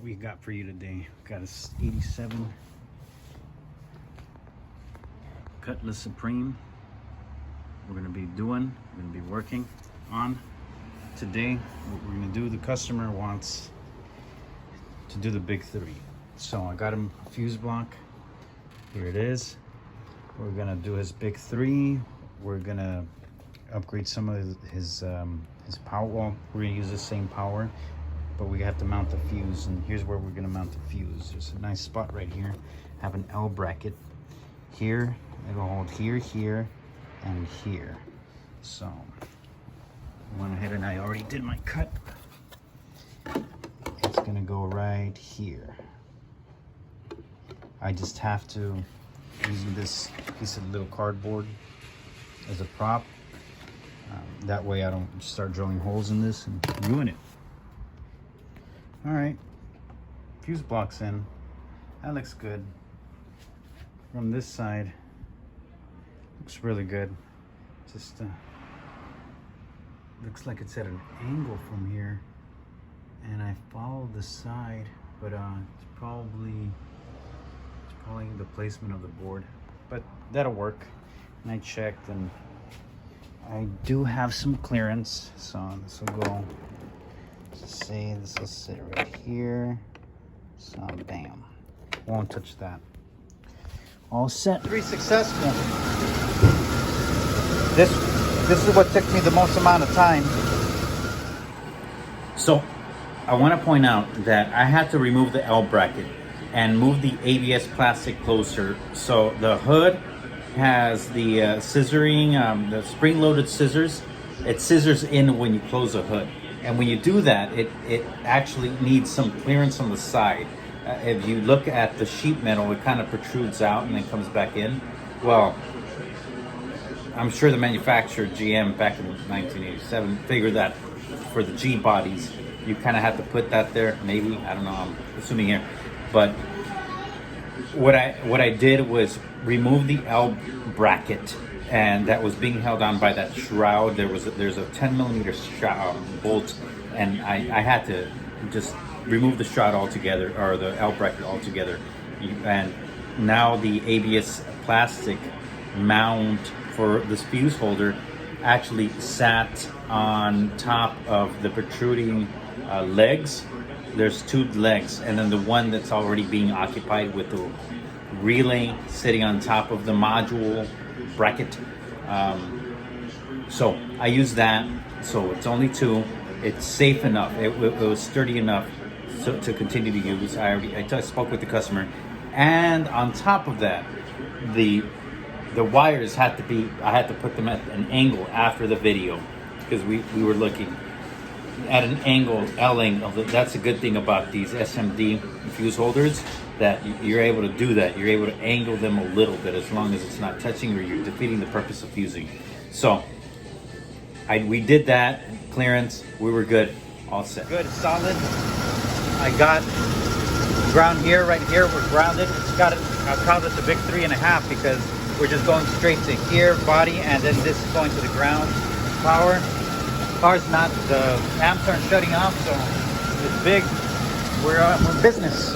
we got for you today. Got a 87 Cutlass Supreme. We're gonna be working on today. What we're gonna do, the customer wants to do the big three. So I got him a fuse block. Here it is. We're gonna do his big three. We're gonna upgrade some of his power. Well, we're gonna use the same power, but we have to mount the fuse, and here's where we're gonna mount the fuse. There's a nice spot right here. Have an L bracket here. It'll hold here, here, and here. So I went ahead and I already did my cut. It's gonna go right here. I just have to, using this piece of little cardboard as a prop. That way I don't start drilling holes in this and ruin it. All right, fuse block's in. That looks good. From this side, looks really good. Just looks like it's at an angle from here, and I followed the side, but it's probably the placement of the board, but that'll work. And I checked, and I do have some clearance, so this will go. Say this will sit right here. So bam, won't touch that. All set. 3 successful. This is what took me the most amount of time. So I want to point out that I had to remove the L bracket and move the ABS plastic closer. So the hood has the scissoring, the spring-loaded scissors. It scissors in when you close the hood, and when you do that, it actually needs some clearance on the side. If you look at the sheet metal, it kind of protrudes out and then comes back in. Well, I'm sure the manufacturer, GM, back in 1987, figured that for the G bodies, you kind of have to put that there. Maybe, I don't know, I'm assuming here. But what I did was remove the L bracket, and that was being held on by that shroud. There's a 10mm bolt, and I had to just remove the shroud altogether, or the L bracket altogether. And now the ABS plastic mount for this fuse holder actually sat on top of the protruding legs. There's 2 legs, and then the one that's already being occupied with the relay sitting on top of the module bracket. So I use that. So it's only 2. It's safe enough. It was sturdy enough to continue to use. I spoke with the customer, and on top of that, the wires had to be. I had to put them at an angle after the video, because we were looking at an angle, L angle. That's a good thing about these SMD fuse holders, that you're able to do that. You're able to angle them a little bit, as long as it's not touching or you're defeating the purpose of fusing. So we did that, clearance, we were good, all set. Good, solid. I got ground here, right here, we're grounded. It's got it, I called it the big 3.5 because we're just going straight to here, body, and then this is going to the ground. Power's not, the amps aren't shutting off, so it's big. We're in business.